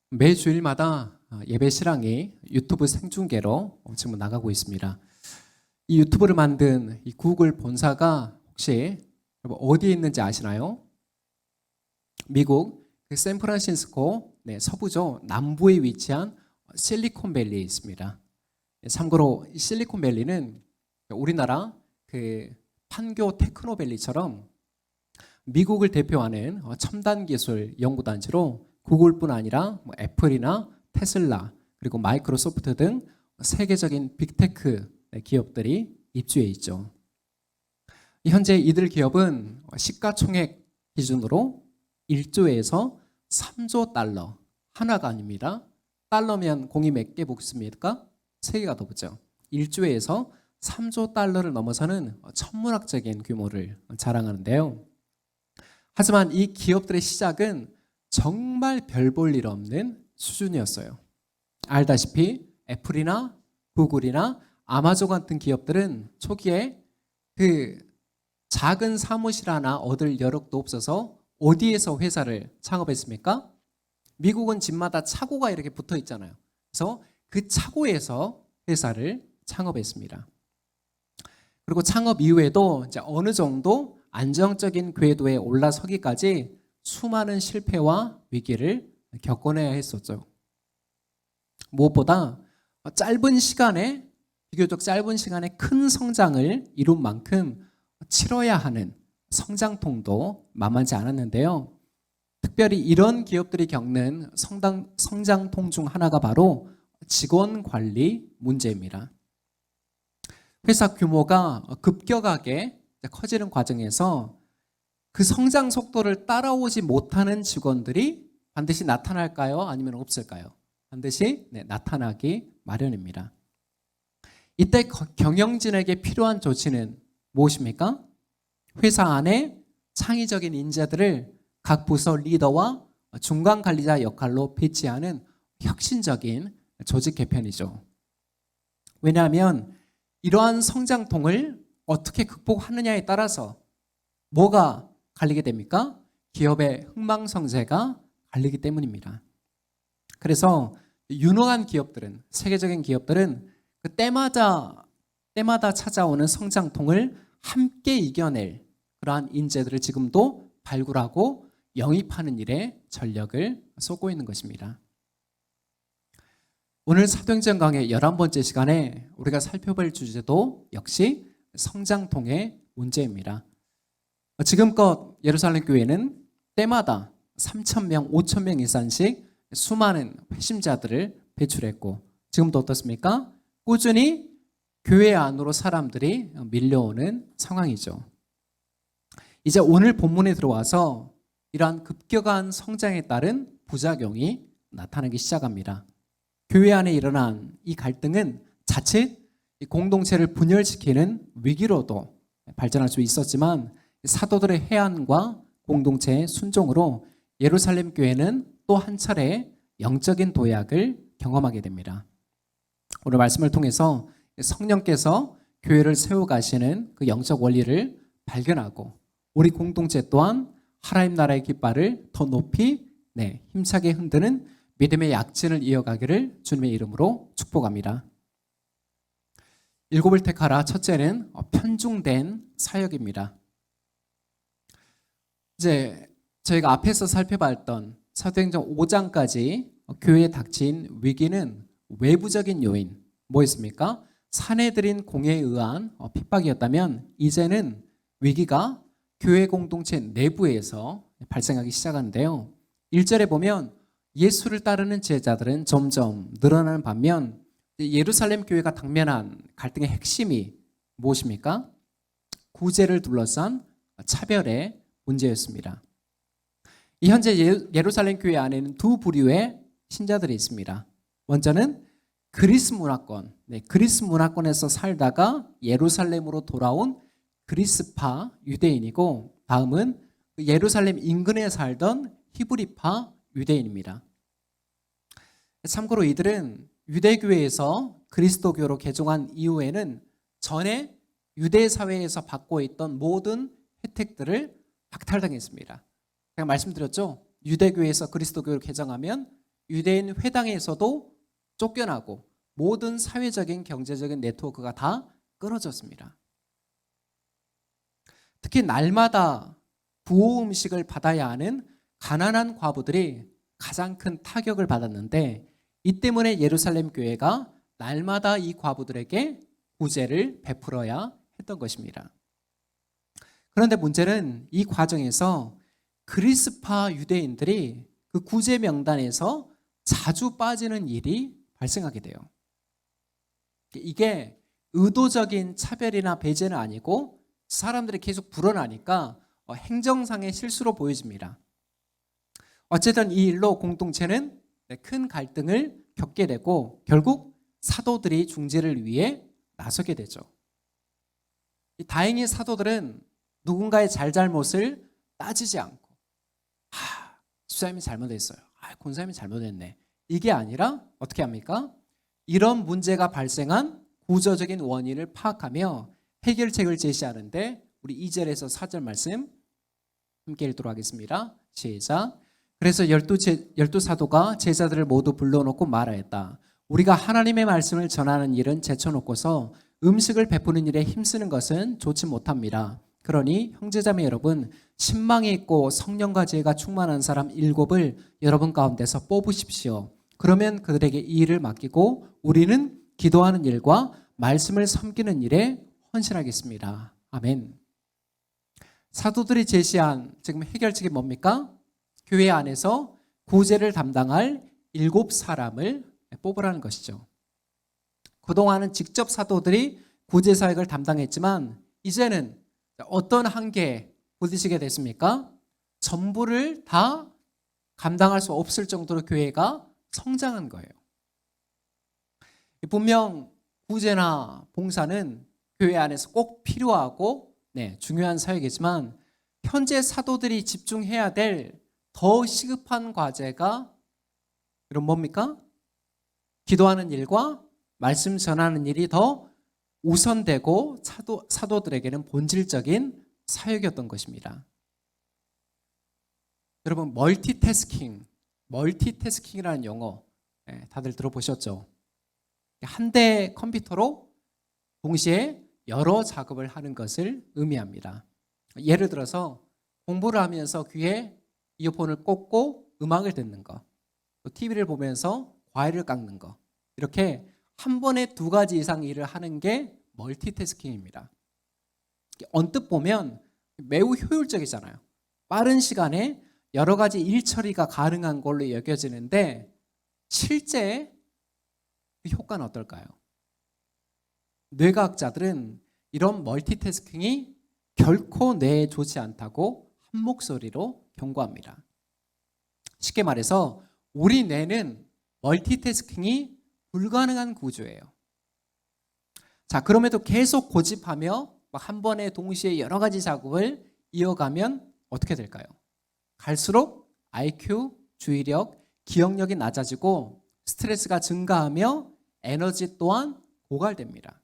매 주일마다 예배 실황이 유튜브 생중계로 지금 나가고 있습니다. 이 유튜브를 만든 이 구글 본사가 혹시 어디에 있는지 아시나요? 미국 샌프란시스코 서부죠. 남부에 위치한 실리콘밸리에 있습니다. 참고로 이 실리콘밸리는 우리나라 판교 테크노밸리처럼 미국을 대표하는 첨단 기술 연구단지로 구글뿐 아니라 애플이나 테슬라 그리고 마이크로소프트 등 세계적인 빅테크 기업들이 입주해 있죠. 현재 이들 기업은 시가총액 기준으로 1조에서 3조 달러, 하나가 아닙니다. 달러면 공이 몇 개 붙습니까? 3개가 더 붙죠. 1조에서 3조 달러를 넘어서는 천문학적인 규모를 자랑하는데요. 하지만 이 기업들의 시작은 정말 별 볼 일 없는 수준이었어요. 알다시피 애플이나 구글이나 아마존 같은 기업들은 초기에 작은 사무실 하나 얻을 여력도 없어서 어디에서 회사를 창업했습니까? 미국은 집마다 차고가 이렇게 붙어 있잖아요. 그래서 그 차고에서 회사를 창업했습니다. 그리고 창업 이후에도 이제 어느 정도 안정적인 궤도에 올라서기까지 수많은 실패와 위기를 겪어내야 했었죠. 무엇보다 비교적 짧은 시간에 큰 성장을 이룬 만큼 치러야 하는 성장통도 만만치 않았는데요. 특별히 이런 기업들이 겪는 성장통 중 하나가 바로 직원 관리 문제입니다. 회사 규모가 급격하게 커지는 과정에서 그 성장 속도를 따라오지 못하는 직원들이 반드시 나타날까요? 아니면 없을까요? 반드시 나타나기 마련입니다. 이때 경영진에게 필요한 조치는 무엇입니까? 회사 안에 창의적인 인재들을 각 부서 리더와 중간 관리자 역할로 배치하는 혁신적인 조직 개편이죠. 왜냐하면 이러한 성장통을 어떻게 극복하느냐에 따라서 뭐가 갈리게 됩니까? 기업의 흥망성쇠가 갈리기 때문입니다. 그래서 유능한 기업들은, 세계적인 기업들은 그 때마다 찾아오는 성장통을 함께 이겨낼 그러한 인재들을 지금도 발굴하고 영입하는 일에 전력을 쏟고 있는 것입니다. 오늘 사도행전 강의 11번째 시간에 우리가 살펴볼 주제도 역시 성장통의 문제입니다. 지금껏 예루살렘 교회는 때마다 3,000명, 5,000명 이상씩 수많은 회심자들을 배출했고 지금도 어떻습니까? 꾸준히 교회 안으로 사람들이 밀려오는 상황이죠. 이제 오늘 본문에 들어와서 이러한 급격한 성장에 따른 부작용이 나타나기 시작합니다. 교회 안에 일어난 이 갈등은 자칫 이 공동체를 분열시키는 위기로도 발전할 수 있었지만 사도들의 해안과 공동체의 순종으로 예루살렘 교회는 또 한 차례 영적인 도약을 경험하게 됩니다. 오늘 말씀을 통해서 성령께서 교회를 세워가시는 그 영적 원리를 발견하고 우리 공동체 또한 하나님 나라의 깃발을 더 높이 힘차게 흔드는 믿음의 약진을 이어가기를 주님의 이름으로 축복합니다. 일곱을 택하라. 첫째는 편중된 사역입니다. 이제 저희가 앞에서 살펴봤던 사도행전 5장까지 교회에 닥친 위기는 외부적인 요인 뭐였습니까? 사내들인 공회에 의한 핍박이었다면 이제는 위기가 교회 공동체 내부에서 발생하기 시작하는데요. 1절에 보면 예수를 따르는 제자들은 점점 늘어나는 반면 예루살렘 교회가 당면한 갈등의 핵심이 무엇입니까? 구제를 둘러싼 차별의 문제였습니다. 이 현재 예루살렘 교회 안에는 두 부류의 신자들이 있습니다. 먼저는 그리스 문화권에서 살다가 예루살렘으로 돌아온 그리스파 유대인이고 다음은 예루살렘 인근에 살던 히브리파 유대인입니다. 참고로 이들은 유대교회에서 그리스도교로 개종한 이후에는 전에 유대 사회에서 받고 있던 모든 혜택들을 박탈당했습니다. 제가 말씀드렸죠. 유대교회에서 그리스도교로 개종하면 유대인 회당에서도 쫓겨나고 모든 사회적인 경제적인 네트워크가 다 끊어졌습니다. 특히 날마다 부호 음식을 받아야 하는 가난한 과부들이 가장 큰 타격을 받았는데, 이 때문에 예루살렘 교회가 날마다 이 과부들에게 구제를 베풀어야 했던 것입니다. 그런데 문제는 이 과정에서 그리스파 유대인들이 그 구제 명단에서 자주 빠지는 일이 발생하게 돼요. 이게 의도적인 차별이나 배제는 아니고 사람들이 계속 불어나니까 행정상의 실수로 보여집니다. 어쨌든 이 일로 공동체는 큰 갈등을 겪게 되고 결국 사도들이 중재를 위해 나서게 되죠. 다행히 사도들은 누군가의 잘잘못을 따지지 않고 수사님이 잘못했어요. 권사님이 잘못했네. 이게 아니라 어떻게 합니까? 이런 문제가 발생한 구조적인 원인을 파악하며 해결책을 제시하는데 우리 2절에서 4절 말씀 함께 읽도록 하겠습니다. 시작. 그래서 열두 사도가 제자들을 모두 불러놓고 말하였다. 우리가 하나님의 말씀을 전하는 일은 제쳐놓고서 음식을 베푸는 일에 힘쓰는 것은 좋지 못합니다. 그러니 형제자매 여러분, 신망이 있고 성령과 지혜가 충만한 사람 7을 여러분 가운데서 뽑으십시오. 그러면 그들에게 이 일을 맡기고 우리는 기도하는 일과 말씀을 섬기는 일에 헌신하겠습니다. 아멘. 사도들이 제시한 지금 해결책이 뭡니까? 교회 안에서 구제를 담당할 7사람을 뽑으라는 것이죠. 그동안은 직접 사도들이 구제 사역을 담당했지만 이제는 어떤 한계에 부딪히게 됐습니까? 전부를 다 감당할 수 없을 정도로 교회가 성장한 거예요. 분명 구제나 봉사는 교회 안에서 꼭 필요하고 중요한 사역이지만 현재 사도들이 집중해야 될 더 시급한 과제가 그럼 뭡니까? 기도하는 일과 말씀 전하는 일이 더 우선되고 사도들에게는 본질적인 사역이었던 것입니다. 여러분, 멀티태스킹이라는 용어 다들 들어보셨죠? 한 대 컴퓨터로 동시에 여러 작업을 하는 것을 의미합니다. 예를 들어서 공부를 하면서 귀에 이어폰을 꽂고 음악을 듣는 거, 또 TV를 보면서 과일을 깎는 거, 이렇게 한 번에 2가지 이상 일을 하는 게 멀티태스킹입니다. 언뜻 보면 매우 효율적이잖아요. 빠른 시간에 여러 가지 일 처리가 가능한 걸로 여겨지는데 실제 그 효과는 어떨까요? 뇌과학자들은 이런 멀티태스킹이 결코 뇌에 좋지 않다고 한 목소리로 경고합니다. 쉽게 말해서 우리 뇌는 멀티태스킹이 불가능한 구조예요. 자, 그럼에도 계속 고집하며 한 번에 동시에 여러 가지 작업을 이어가면 어떻게 될까요? 갈수록 IQ, 주의력, 기억력이 낮아지고 스트레스가 증가하며 에너지 또한 고갈됩니다.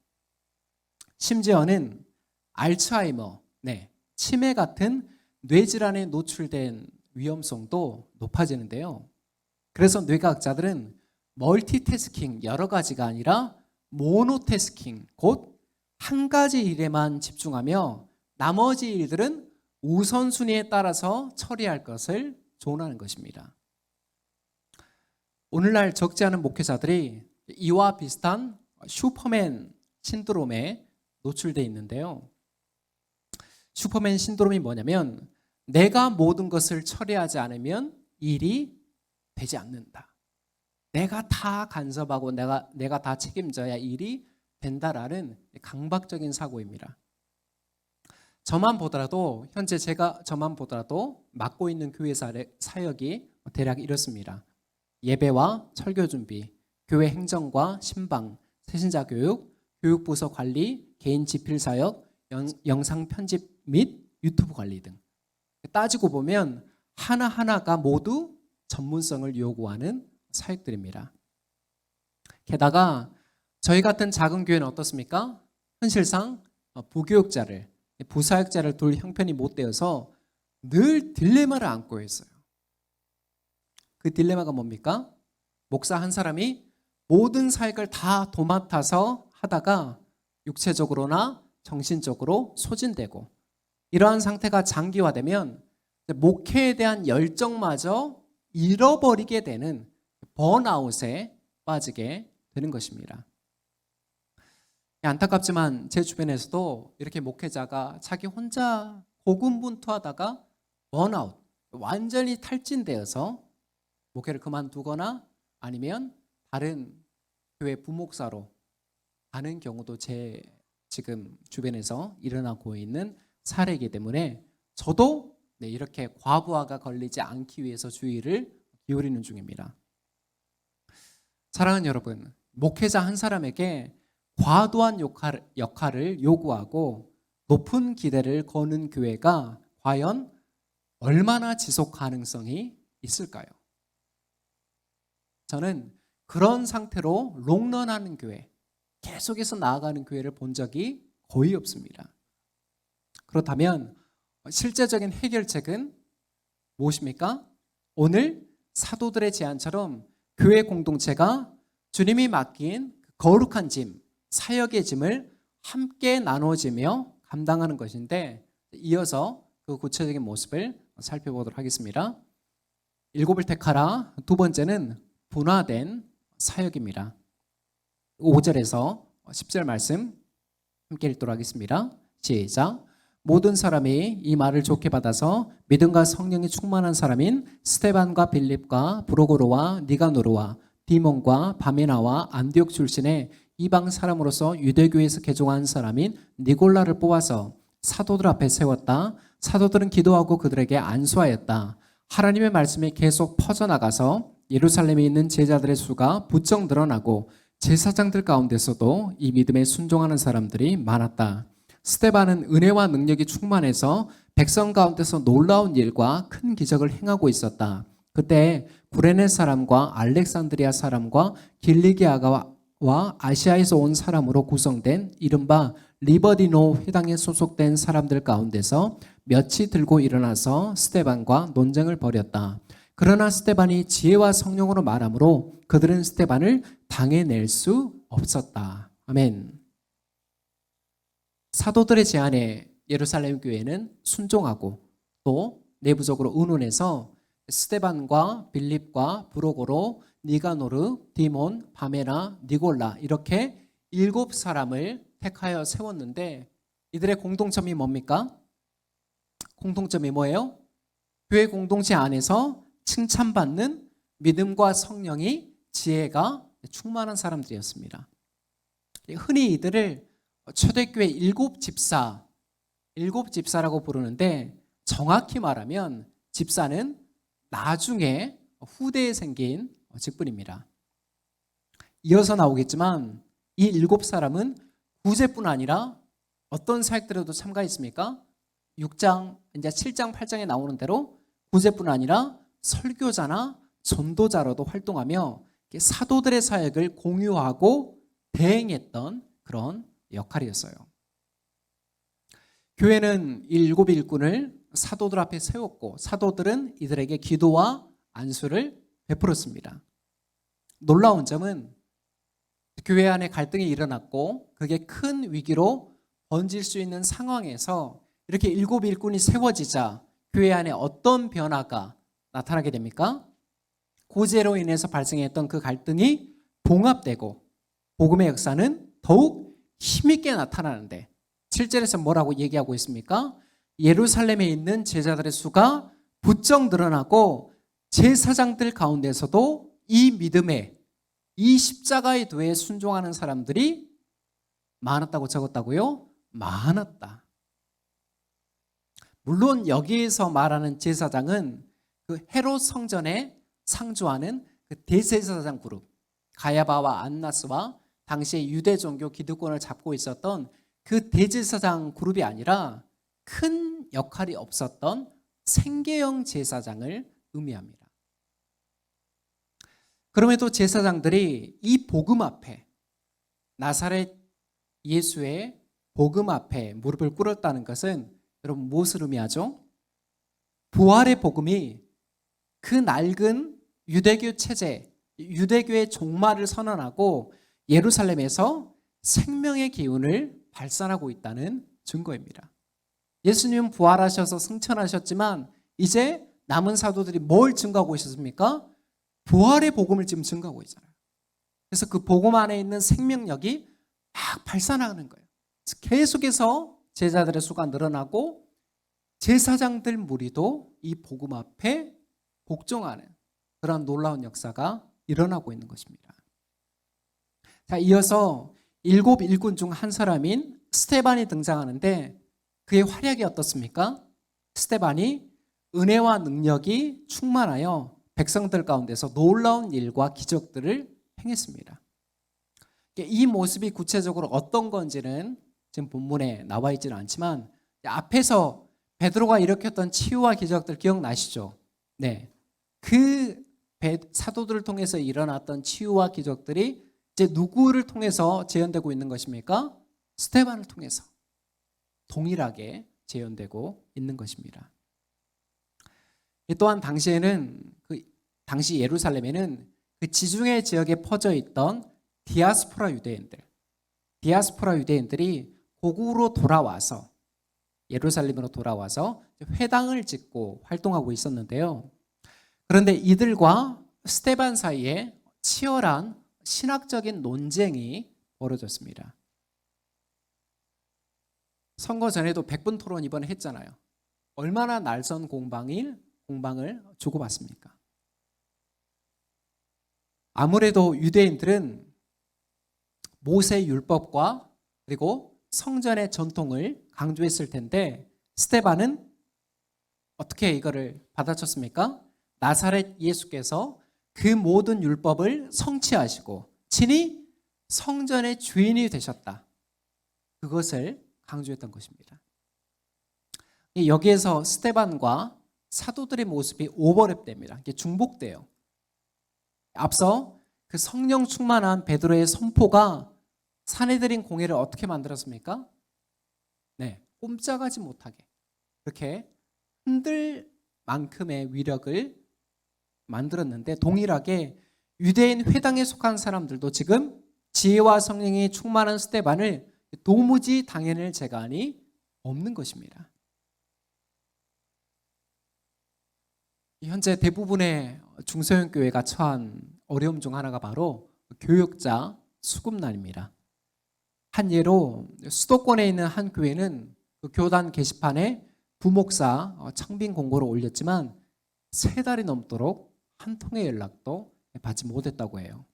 심지어는 알츠하이머, 치매 같은 뇌질환에 노출된 위험성도 높아지는데요. 그래서 뇌과학자들은 멀티태스킹, 여러 가지가 아니라 모노태스킹, 곧 한 가지 일에만 집중하며 나머지 일들은 우선순위에 따라서 처리할 것을 조언하는 것입니다. 오늘날 적지 않은 목회자들이 이와 비슷한 슈퍼맨 신드롬에 노출되어 있는데요. 슈퍼맨 신드롬이 뭐냐면 내가 모든 것을 처리하지 않으면 일이 되지 않는다. 내가 다 간섭하고 내가 다 책임져야 일이 된다라는 강박적인 사고입니다. 저만 보더라도 맡고 있는 교회 사역이 대략 이렇습니다. 예배와 설교 준비, 교회 행정과 신방, 새신자 교육, 교육부서 관리, 개인 집필 사역, 영상 편집 및 유튜브 관리 등. 따지고 보면 하나하나가 모두 전문성을 요구하는 사역들입니다. 게다가 저희 같은 작은 교회는 어떻습니까? 현실상 부교육자를, 부사역자를 둘 형편이 못 되어서 늘 딜레마를 안고 있어요. 그 딜레마가 뭡니까? 목사 한 사람이 모든 사역을 다 도맡아서 하다가 육체적으로나 정신적으로 소진되고, 이러한 상태가 장기화되면 목회에 대한 열정마저 잃어버리게 되는 번아웃에 빠지게 되는 것입니다. 안타깝지만 제 주변에서도 이렇게 목회자가 자기 혼자 고군분투하다가 번아웃, 완전히 탈진되어서 목회를 그만두거나 아니면 다른 교회 부목사로 가는 경우도 제 지금 주변에서 일어나고 있는 사례이기 때문에 저도 이렇게 과부하가 걸리지 않기 위해서 주의를 기울이는 중입니다. 사랑하는 여러분, 목회자 한 사람에게 과도한 역할을 요구하고 높은 기대를 거는 교회가 과연 얼마나 지속 가능성이 있을까요? 저는 그런 상태로 롱런하는 교회, 계속해서 나아가는 교회를 본 적이 거의 없습니다. 그렇다면 실제적인 해결책은 무엇입니까? 오늘 사도들의 제안처럼 교회 공동체가 주님이 맡긴 거룩한 짐, 사역의 짐을 함께 나눠지며 감당하는 것인데, 이어서 그 구체적인 모습을 살펴보도록 하겠습니다. 일곱을 택하라. 두 번째는 분화된 사역입니다. 5절에서 10절 말씀 함께 읽도록 하겠습니다. 시작. 모든 사람이 이 말을 좋게 받아서 믿음과 성령이 충만한 사람인 스데반과 빌립과 브로고로와 니가노르와 디몬과 바메나와 안디옥 출신의 이방 사람으로서 유대교에서 개종한 사람인 니골라를 뽑아서 사도들 앞에 세웠다. 사도들은 기도하고 그들에게 안수하였다. 하나님의 말씀이 계속 퍼져나가서 예루살렘에 있는 제자들의 수가 부쩍 늘어나고 제사장들 가운데서도 이 믿음에 순종하는 사람들이 많았다. 스데반은 은혜와 능력이 충만해서 백성 가운데서 놀라운 일과 큰 기적을 행하고 있었다. 그때 구레네 사람과 알렉산드리아 사람과 길리기아와 아시아에서 온 사람으로 구성된 이른바 리버디노 회당에 소속된 사람들 가운데서 몇이 들고 일어나서 스데반과 논쟁을 벌였다. 그러나 스데반이 지혜와 성령으로 말하므로 그들은 스데반을 당해낼 수 없었다. 아멘. 사도들의 제안에 예루살렘 교회는 순종하고 또 내부적으로 의논해서 스데반과 빌립과 브로고로, 니가노르, 디몬, 바메나, 니골라 이렇게 7사람을 택하여 세웠는데, 이들의 공통점이 뭡니까? 공통점이 뭐예요? 교회 공동체 안에서 칭찬받는 믿음과 성령이 지혜가 충만한 사람들이었습니다. 흔히 이들을 초대교회 7집사라고 부르는데, 정확히 말하면 집사는 나중에 후대에 생긴 직분입니다. 이어서 나오겠지만 이 7사람은 구제뿐 아니라 어떤 사역들에도 참가했습니까? 6장, 이제 7장, 8장에 나오는 대로 구제뿐 아니라 설교자나 전도자로도 활동하며 사도들의 사역을 공유하고 대행했던 그런 역할이었어요. 교회는 이 7 일꾼을 사도들 앞에 세웠고 사도들은 이들에게 기도와 안수를 베풀었습니다. 놀라운 점은 교회 안에 갈등이 일어났고 그게 큰 위기로 번질 수 있는 상황에서 이렇게 7 일꾼이 세워지자 교회 안에 어떤 변화가 나타나게 됩니까? 고재로 인해서 발생했던 그 갈등이 봉합되고 복음의 역사는 더욱 힘있게 나타나는데, 7절에서 뭐라고 얘기하고 있습니까? 예루살렘에 있는 제자들의 수가 부쩍 늘어나고 제사장들 가운데서도 이 믿음에, 이 십자가의 도에 순종하는 사람들이 많았다고 적었다고요? 많았다. 물론 여기에서 말하는 제사장은 그 헤롯 성전에 상주하는 그 대제사장 그룹, 가야바와 안나스와 당시에 유대 종교 기득권을 잡고 있었던 그 대제사장 그룹이 아니라 큰 역할이 없었던 생계형 제사장을 의미합니다. 그럼에도 제사장들이 이 복음 앞에, 나사렛 예수의 복음 앞에 무릎을 꿇었다는 것은 여러분 무엇을 의미하죠? 부활의 복음이 그 낡은 유대교 체제, 유대교의 종말을 선언하고 예루살렘에서 생명의 기운을 발산하고 있다는 증거입니다. 예수님은 부활하셔서 승천하셨지만 이제 남은 사도들이 뭘 증거하고 있었습니까? 부활의 복음을 지금 증거하고 있잖아요. 그래서 그 복음 안에 있는 생명력이 막 발산하는 거예요. 계속해서 제자들의 수가 늘어나고 제사장들 무리도 이 복음 앞에 복종하는 그런 놀라운 역사가 일어나고 있는 것입니다. 자, 이어서 7 일꾼 중 한 사람인 스데반이 등장하는데 그의 활약이 어떻습니까? 스데반이 은혜와 능력이 충만하여 백성들 가운데서 놀라운 일과 기적들을 행했습니다. 이 모습이 구체적으로 어떤 건지는 지금 본문에 나와 있지는 않지만 앞에서 베드로가 일으켰던 치유와 기적들 기억나시죠? 네. 그 사도들을 통해서 일어났던 치유와 기적들이 이제 누구를 통해서 재현되고 있는 것입니까? 스데반을 통해서 동일하게 재현되고 있는 것입니다. 또한 당시에는 당시 예루살렘에는 그 지중해 지역에 퍼져 있던 디아스포라 유대인들이 고국으로 돌아와서 예루살렘으로 돌아와서 회당을 짓고 활동하고 있었는데요. 그런데 이들과 스데반 사이에 치열한 신학적인 논쟁이 벌어졌습니다. 선거 전에도 100분 토론 이번에 했잖아요. 얼마나 날선 공방을 주고받습니까? 아무래도 유대인들은 모세 율법과 그리고 성전의 전통을 강조했을 텐데 스데반은 어떻게 이거를 받아쳤습니까? 나사렛 예수께서 그 모든 율법을 성취하시고 친히 성전의 주인이 되셨다. 그것을 강조했던 것입니다. 여기에서 스데반과 사도들의 모습이 오버랩됩니다. 이게 중복돼요. 앞서 그 성령 충만한 베드로의 선포가 사내들인 공회를 어떻게 만들었습니까? 네, 꼼짝하지 못하게 그렇게 흔들 만큼의 위력을 만들었는데 동일하게 유대인 회당에 속한 사람들도 지금 지혜와 성령이 충만한 스데반을 도무지 당해낼 재간이 없는 것입니다. 현재 대부분의 중소형 교회가 처한 어려움 중 하나가 바로 교역자 수급난입니다. 한 예로 수도권에 있는 한 교회는 그 교단 게시판에 부목사 청빙 공고를 올렸지만 3달이 넘도록 한 통의 연락도 받지 못했다고 해요.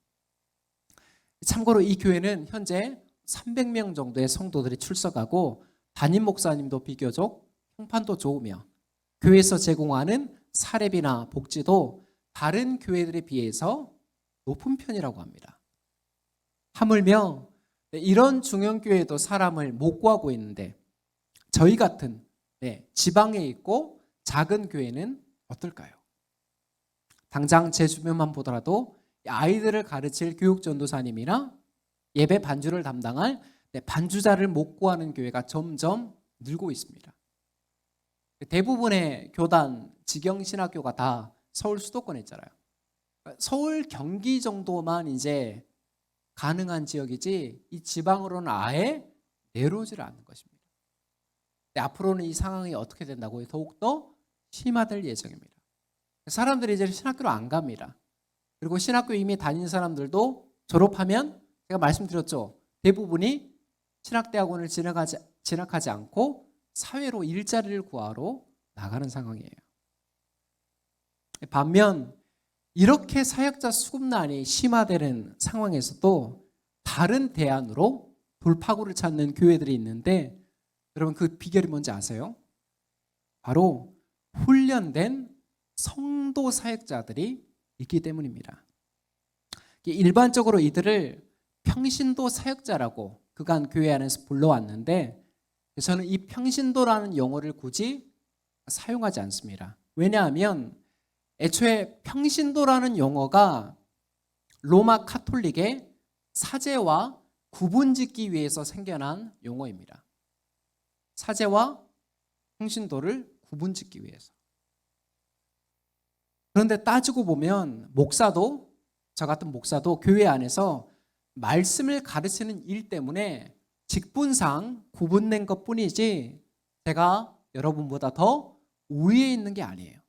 참고로 이 교회는 현재 300명 정도의 성도들이 출석하고 담임 목사님도 비교적 평판도 좋으며 교회에서 제공하는 사례비나 복지도 다른 교회들에 비해서 높은 편이라고 합니다. 하물며 이런 중형교회도 사람을 못 구하고 있는데 저희 같은 지방에 있고 작은 교회는 어떨까요? 당장 제 주변만 보더라도 아이들을 가르칠 교육전도사님이나 예배 반주를 담당할 반주자를 못 구하는 교회가 점점 늘고 있습니다. 대부분의 교단, 직영신학교가 다 서울 수도권에 있잖아요. 서울, 경기 정도만 이제 가능한 지역이지 이 지방으로는 아예 내려오질 않는 것입니다. 앞으로는 이 상황이 어떻게 된다고요? 더욱더 심화될 예정입니다. 사람들이 이제 신학교로 안 갑니다. 그리고 신학교 이미 다닌 사람들도 졸업하면 제가 말씀드렸죠. 대부분이 신학대학원을 진학하지 않고 사회로 일자리를 구하러 나가는 상황이에요. 반면 이렇게 사역자 수급난이 심화되는 상황에서도 다른 대안으로 돌파구를 찾는 교회들이 있는데 여러분 그 비결이 뭔지 아세요? 바로 훈련된 성도 사역자들이 있기 때문입니다. 일반적으로 이들을 평신도 사역자라고 그간 교회 안에서 불러왔는데 저는 이 평신도라는 용어를 굳이 사용하지 않습니다. 왜냐하면 애초에 평신도라는 용어가 로마 카톨릭의 사제와 구분짓기 위해서 생겨난 용어입니다. 사제와 평신도를 구분짓기 위해서. 그런데 따지고 보면 목사도 저 같은 목사도 교회 안에서 말씀을 가르치는 일 때문에 직분상 구분된 것뿐이지 제가 여러분보다 더 우위에 있는 게 아니에요.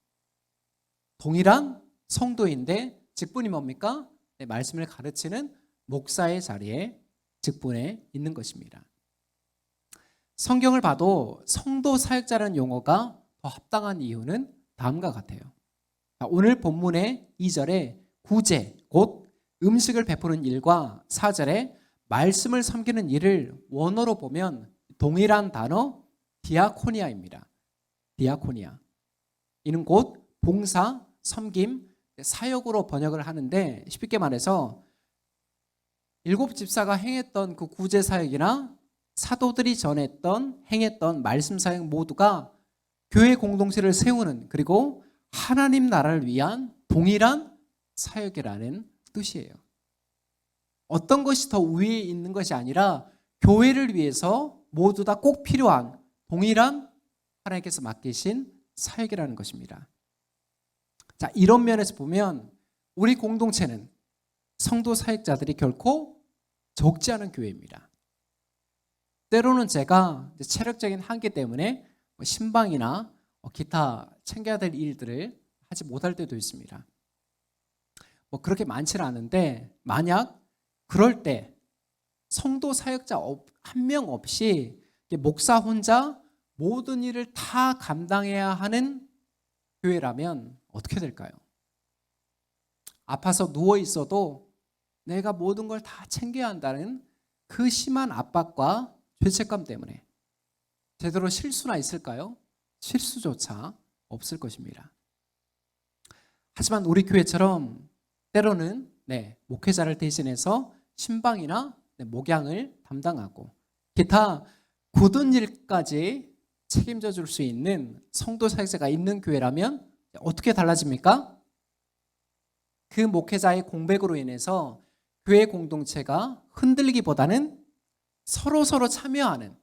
동일한 성도인데 직분이 뭡니까? 네, 말씀을 가르치는 목사의 자리에 직분에 있는 것입니다. 성경을 봐도 성도 사역자라는 용어가 더 합당한 이유는 다음과 같아요. 오늘 본문의 2절에 구제, 곧 음식을 베푸는 일과 4절에 말씀을 섬기는 일을 원어로 보면 동일한 단어 디아코니아입니다. 디아코니아. 이는 곧 봉사, 섬김, 사역으로 번역을 하는데 쉽게 말해서 7 집사가 행했던 그 구제 사역이나 사도들이 행했던 말씀 사역 모두가 교회 공동체를 세우는, 그리고 하나님 나라를 위한 동일한 사역이라는 뜻이에요. 어떤 것이 더 위에 있는 것이 아니라 교회를 위해서 모두 다 꼭 필요한 동일한 하나님께서 맡기신 사역이라는 것입니다. 자, 이런 면에서 보면 우리 공동체는 성도 사역자들이 결코 적지 않은 교회입니다. 때로는 제가 체력적인 한계 때문에 신방이나 기타 챙겨야 될 일들을 하지 못할 때도 있습니다. 그렇게 많지는 않은데 만약 그럴 때 성도 사역자 한 명 없이 목사 혼자 모든 일을 다 감당해야 하는 교회라면 어떻게 될까요? 아파서 누워 있어도 내가 모든 걸 다 챙겨야 한다는 그 심한 압박과 죄책감 때문에 제대로 실수나 있을까요? 실수조차 없을 것입니다. 하지만 우리 교회처럼 때로는 목회자를 대신해서 신방이나 목양을 담당하고 기타 굳은 일까지 책임져 줄 수 있는 성도 사역자가 있는 교회라면 어떻게 달라집니까? 그 목회자의 공백으로 인해서 교회 공동체가 흔들리기보다는 서로 참여하는,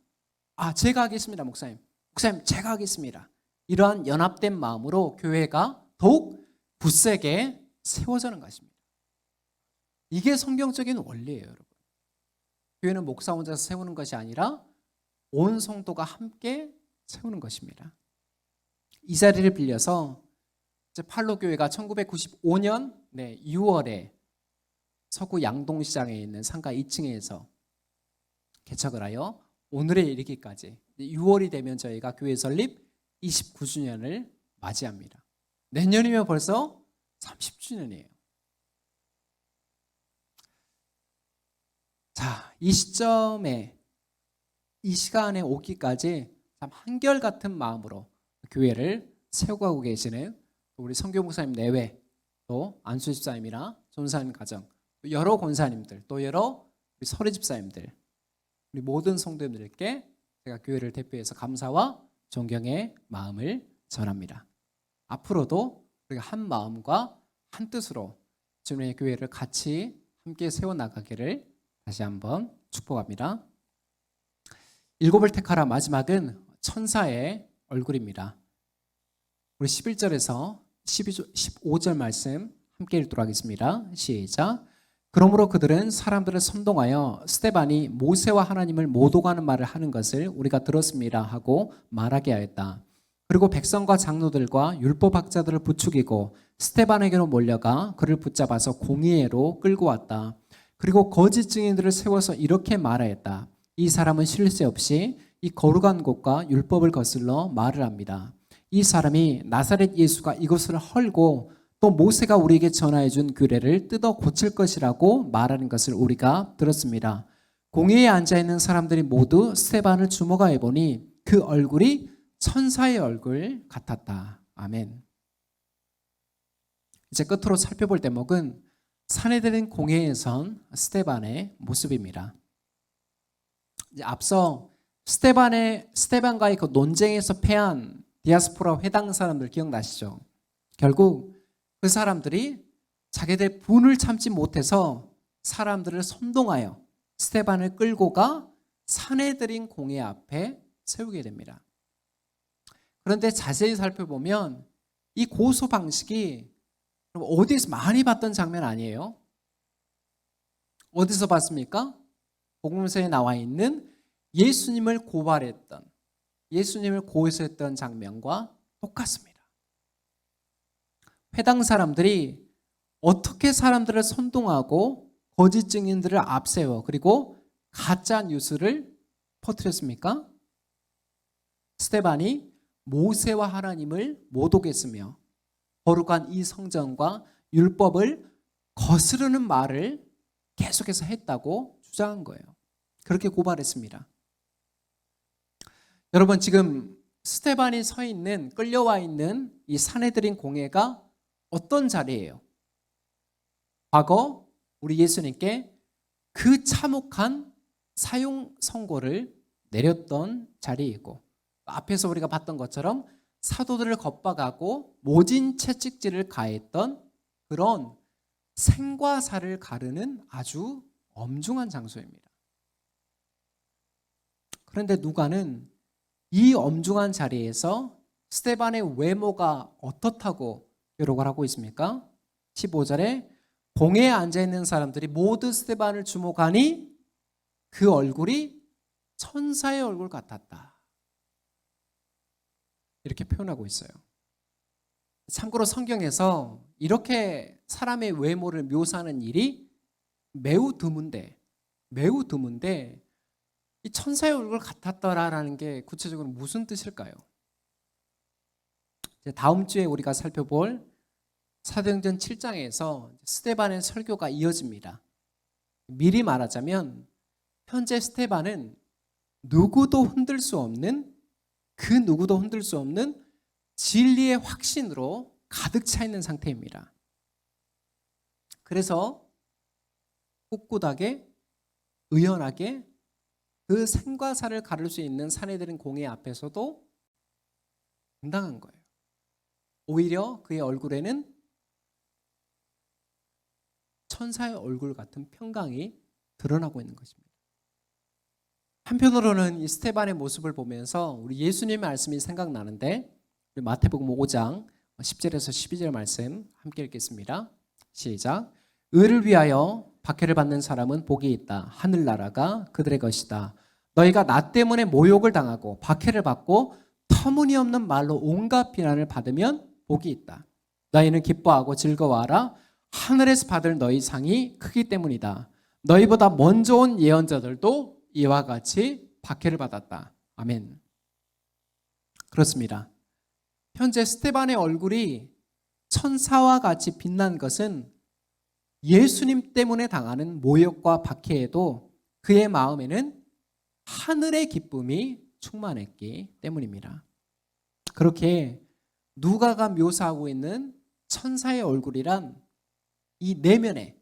제가 하겠습니다, 목사님. 목사님, 제가 하겠습니다. 이러한 연합된 마음으로 교회가 더욱 굳세게 세워지는 것입니다. 이게 성경적인 원리예요, 여러분. 교회는 목사 혼자서 세우는 것이 아니라 온 성도가 함께 세우는 것입니다. 이 자리를 빌려서 팔로교회가 1995년 6월에 서구 양동시장에 있는 상가 2층에서 개척을 하여 오늘에 이르기까지 6월이 되면 저희가 교회 설립 29주년을 맞이합니다. 내년이면 벌써 30주년이에요. 자, 이 시점에 이 시간에 오기까지 참 한결같은 마음으로 교회를 세워가고 계시는 우리 성교 목사님 내외, 또 안수 집사님이나 전사님 가정, 또 여러 권사님들, 또 여러 우리 서리 집사님들, 우리 모든 성도님들께 제가 교회를 대표해서 감사와 존경의 마음을 전합니다. 앞으로도 우리가 한 마음과 한 뜻으로 주님의 교회를 같이 함께 세워나가기를 다시 한번 축복합니다. 7을 택하라 마지막은 천사의 얼굴입니다. 우리 11절에서 15절 말씀 함께 읽도록 하겠습니다. 시작. 그러므로 그들은 사람들을 선동하여 스데반이 모세와 하나님을 못 오가는 말을 하는 것을 우리가 들었습니다 하고 말하게 하였다. 그리고 백성과 장로들과 율법학자들을 부추기고 스데반에게로 몰려가 그를 붙잡아서 공의회로 끌고 왔다. 그리고 거짓 증인들을 세워서 이렇게 말하였다. 이 사람은 쉴 새 없이 이 거룩한 곳과 율법을 거슬러 말을 합니다. 이 사람이 나사렛 예수가 이것을 헐고 또 모세가 우리에게 전하여 준 규례를 뜯어 고칠 것이라고 말하는 것을 우리가 들었습니다. 공회에 앉아있는 사람들이 모두 스데반을 주목하여 보니 그 얼굴이 천사의 얼굴 같았다. 아멘. 이제 끝으로 살펴볼 대목은 산헤드린 공회에 선 스데반의 모습입니다. 이제 앞서 스데반과의 그 논쟁에서 패한 디아스포라 회당 사람들 기억나시죠? 결국 그 사람들이 자기들 분을 참지 못해서 사람들을 선동하여 스데반을 끌고 가 산헤드린 공회 앞에 세우게 됩니다. 그런데 자세히 살펴보면 이 고소 방식이 어디에서 많이 봤던 장면 아니에요? 어디서 봤습니까? 복음서에 나와 있는 예수님을 고발했던, 예수님을 고소했던 장면과 똑같습니다. 회당 사람들이 어떻게 사람들을 선동하고 거짓 증인들을 앞세워 그리고 가짜 뉴스를 퍼뜨렸습니까? 스데반이 모세와 하나님을 모독했으며 거룩한 이 성전과 율법을 거스르는 말을 계속해서 했다고 주장한 거예요. 그렇게 고발했습니다. 여러분, 지금 스데반이 서 있는, 끌려와 있는 이 사내들인 공회가 어떤 자리예요? 과거 우리 예수님께 그 참혹한 사형 선고를 내렸던 자리이고, 앞에서 우리가 봤던 것처럼 사도들을 겁박하고 모진 채찍질을 가했던 그런 생과 사를 가르는 아주 엄중한 장소입니다. 그런데 누가는 이 엄중한 자리에서 스데반의 외모가 어떻다고 기록을 하고 있습니까? 15절에 공회에 앉아있는 사람들이 모두 스데반을 주목하니 그 얼굴이 천사의 얼굴 같았다. 이렇게 표현하고 있어요. 참고로 성경에서 이렇게 사람의 외모를 묘사하는 일이 매우 드문데 이 천사의 얼굴 같았더라라는 게 구체적으로 무슨 뜻일까요? 다음 주에 우리가 살펴볼 사도행전 7장에서 스데반의 설교가 이어집니다. 미리 말하자면 현재 스데반은 누구도 흔들 수 없는 진리의 확신으로 가득 차 있는 상태입니다. 그래서 꿋꿋하게 의연하게 그 생과 사를 가를 수 있는 사내들인 공회 앞에서도 당당한 거예요. 오히려 그의 얼굴에는 천사의 얼굴 같은 평강이 드러나고 있는 것입니다. 한편으로는 이 스데반의 모습을 보면서 우리 예수님의 말씀이 생각나는데, 우리 마태복음 5장 10절에서 12절 말씀 함께 읽겠습니다. 시작. 의를 위하여 박해를 받는 사람은 복이 있다. 하늘나라가 그들의 것이다. 너희가 나 때문에 모욕을 당하고 박해를 받고 터무니없는 말로 온갖 비난을 받으면 복이 있다. 너희는 기뻐하고 즐거워하라. 하늘에서 받을 너희 상이 크기 때문이다. 너희보다 먼저 온 예언자들도 이와 같이 박해를 받았다. 아멘. 그렇습니다. 현재 스데반의 얼굴이 천사와 같이 빛난 것은 예수님 때문에 당하는 모욕과 박해에도 그의 마음에는 하늘의 기쁨이 충만했기 때문입니다. 그렇게 누가가 묘사하고 있는 천사의 얼굴이란 이 내면에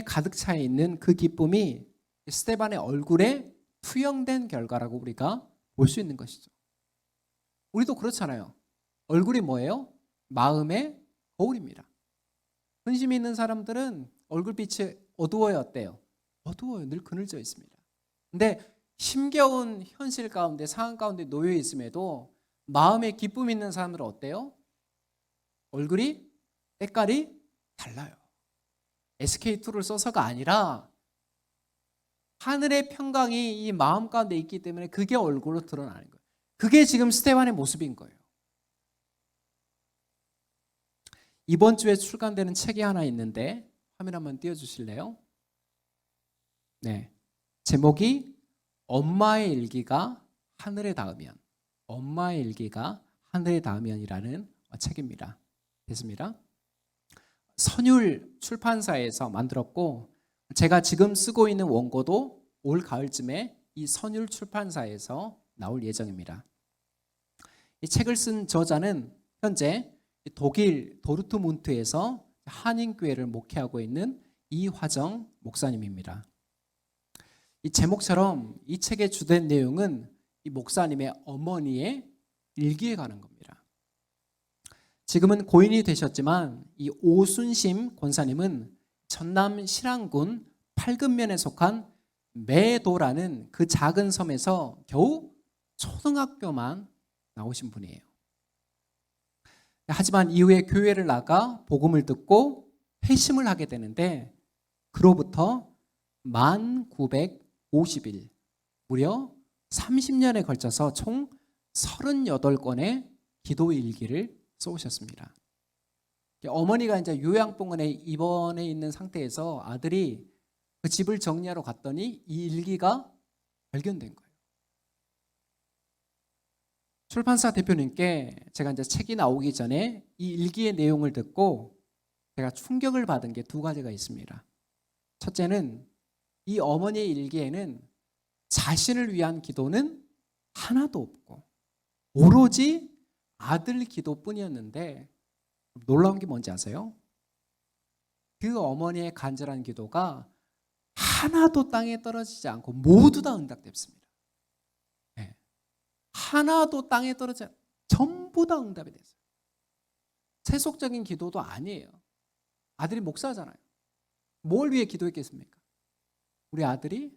가득 차 있는 그 기쁨이 스데반의 얼굴에 투영된 결과라고 우리가 볼 수 있는 것이죠. 우리도 그렇잖아요. 얼굴이 뭐예요? 마음의 거울입니다. 근심이 있는 사람들은 얼굴빛이 어두워요, 어때요? 어두워요. 늘 그늘져 있습니다. 근데 힘겨운 현실 가운데, 상황 가운데 놓여 있음에도 마음에 기쁨 있는 사람들은 어때요? 얼굴이 색깔이 달라요. SK2를 써서가 아니라 하늘의 평강이 이 마음 가운데 있기 때문에 그게 얼굴로 드러나는 거예요. 그게 지금 스데반의 모습인 거예요. 이번 주에 출간되는 책이 하나 있는데 화면 한번 띄워주실래요? 네, 제목이 엄마의 일기가 하늘에 닿으면, 엄마의 일기가 하늘에 닿으면이라는 책입니다. 됐습니다. 선율 출판사에서 만들었고, 제가 지금 쓰고 있는 원고도 올 가을쯤에 이 선율 출판사에서 나올 예정입니다. 이 책을 쓴 저자는 현재 독일 도르트문트에서 한인교회를 목회하고 있는 이화정 목사님입니다. 이 제목처럼 이 책의 주된 내용은 이 목사님의 어머니의 일기에 관한 겁니다. 지금은 고인이 되셨지만 이 오순심 권사님은 전남 실안군 팔근면에 속한 매도라는 그 작은 섬에서 겨우 초등학교만 나오신 분이에요. 하지만 이후에 교회를 나가 복음을 듣고 회심을 하게 되는데, 그로부터 1950일, 무려 30년에 걸쳐서 총 38건의 기도 일기를 써오셨습니다. 어머니가 이제 요양병원에 입원해 있는 상태에서 아들이 그 집을 정리하러 갔더니 이 일기가 발견된 거예요. 출판사 대표님께 제가 이제 책이 나오기 전에 이 일기의 내용을 듣고 제가 충격을 받은 게 두 가지가 있습니다. 첫째는 이 어머니의 일기에는 자신을 위한 기도는 하나도 없고 오로지 아들 기도뿐이었는데, 놀라운 게 뭔지 아세요? 그 어머니의 간절한 기도가 하나도 땅에 떨어지지 않고 모두 다 응답됐습니다. 네. 하나도 땅에 떨어지지 않고 전부 다 응답이 됐어요. 세속적인 기도도 아니에요. 아들이 목사잖아요. 뭘 위해 기도했겠습니까? 우리 아들이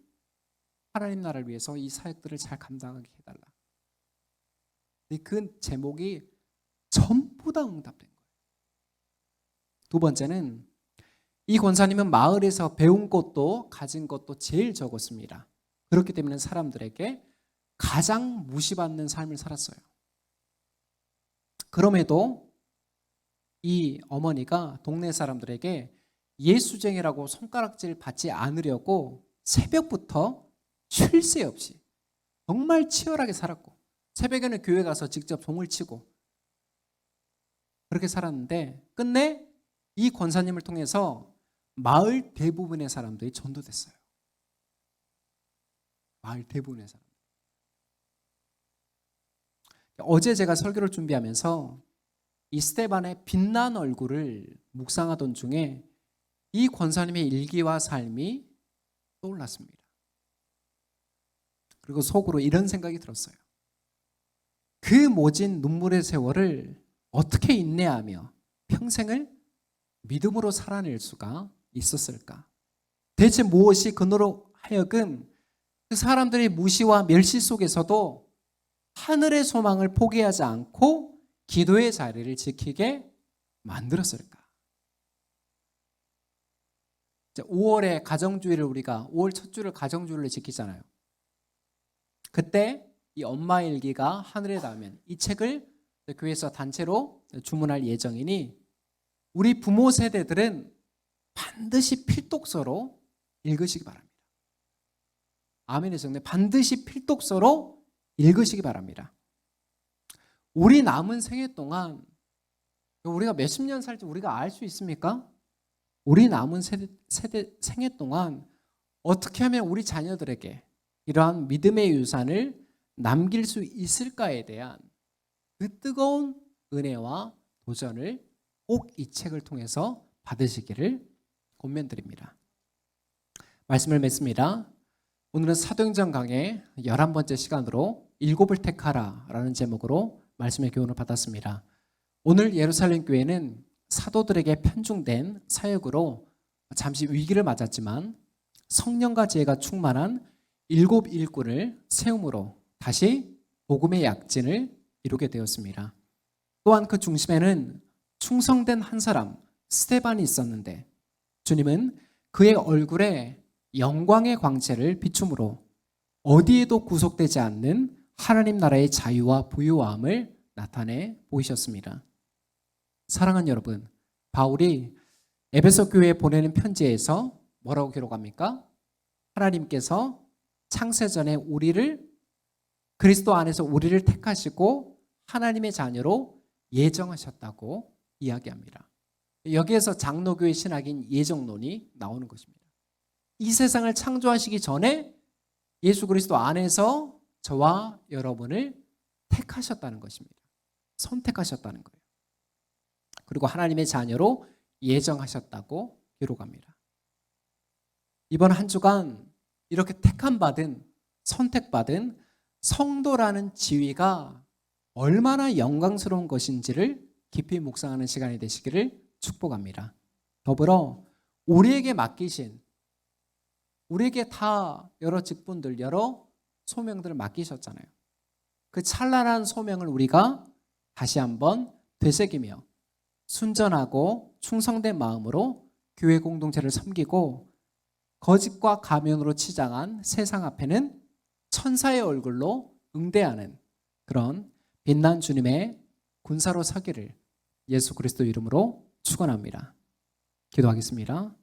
하나님 나라를 위해서 이 사역들을 잘 감당하게 해달라. 그 제목이 전부 다 응답된 거예요. 두 번째는 이 권사님은 마을에서 배운 것도 가진 것도 제일 적었습니다. 그렇기 때문에 사람들에게 가장 무시받는 삶을 살았어요. 그럼에도 이 어머니가 동네 사람들에게 예수쟁이라고 손가락질 받지 않으려고 새벽부터 쉴 새 없이 정말 치열하게 살았고, 새벽에는 교회 가서 직접 종을 치고 그렇게 살았는데, 끝내 이 권사님을 통해서 마을 대부분의 사람들이 전도됐어요. 마을 대부분의 사람. 어제 제가 설교를 준비하면서 이 스데반의 빛난 얼굴을 묵상하던 중에 이 권사님의 일기와 삶이 떠올랐습니다. 그리고 속으로 이런 생각이 들었어요. 그 모진 눈물의 세월을 어떻게 인내하며 평생을 믿음으로 살아낼 수가 있었을까? 대체 무엇이 그노로 하여금 그 사람들의 무시와 멸시 속에서도 하늘의 소망을 포기하지 않고 기도의 자리를 지키게 만들었을까? 5월에 가정주의를 우리가 5월 첫 주를 가정주의를 지키잖아요. 그때 이 엄마 일기가 하늘에 닿으면 이 책을 교회에서 단체로 주문할 예정이니 우리 부모 세대들은 반드시 필독서로 읽으시기 바랍니다. 아멘의 정네, 반드시 필독서로 읽으시기 바랍니다. 우리 남은 생애 동안 우리가 몇십 년 살지 우리가 알 수 있습니까? 우리 남은 생애 동안 어떻게 하면 우리 자녀들에게 이러한 믿음의 유산을 남길 수 있을까에 대한 그 뜨거운 은혜와 도전을 꼭 이 책을 통해서 받으시기를 권면드립니다. 말씀을 맺습니다. 오늘은 사도행전 강의 11번째 시간으로 일곱을 택하라 라는 제목으로 말씀의 교훈을 받았습니다. 오늘 예루살렘 교회는 사도들에게 편중된 사역으로 잠시 위기를 맞았지만 성령과 지혜가 충만한 일곱 일꾼을 세움으로 다시 복음의 약진을 이루게 되었습니다. 또한 그 중심에는 충성된 한 사람 스데반이 있었는데 주님은 그의 얼굴에 영광의 광채를 비춤으로 어디에도 구속되지 않는 하나님 나라의 자유와 부유함을 나타내 보이셨습니다. 사랑하는 여러분, 바울이 에베소 교회에 보내는 편지에서 뭐라고 기록합니까? 하나님께서 창세전에 우리를 그리스도 안에서 우리를 택하시고 하나님의 자녀로 예정하셨다고 이야기합니다. 여기에서 장로교의 신학인 예정론이 나오는 것입니다. 이 세상을 창조하시기 전에 예수 그리스도 안에서 저와 여러분을 택하셨다는 것입니다. 선택하셨다는 거예요. 그리고 하나님의 자녀로 예정하셨다고 기록합니다. 이번 한 주간 이렇게 택함받은, 선택받은 성도라는 지위가 얼마나 영광스러운 것인지를 깊이 묵상하는 시간이 되시기를 축복합니다. 더불어 우리에게 맡기신, 우리에게 다 여러 직분들, 여러 소명들을 맡기셨잖아요. 그 찬란한 소명을 우리가 다시 한번 되새기며 순전하고 충성된 마음으로 교회 공동체를 섬기고 거짓과 가면으로 치장한 세상 앞에는 천사의 얼굴로 응대하는 그런 빛난 주님의 군사로 서기를 예수 그리스도 이름으로 축원합니다. 기도하겠습니다.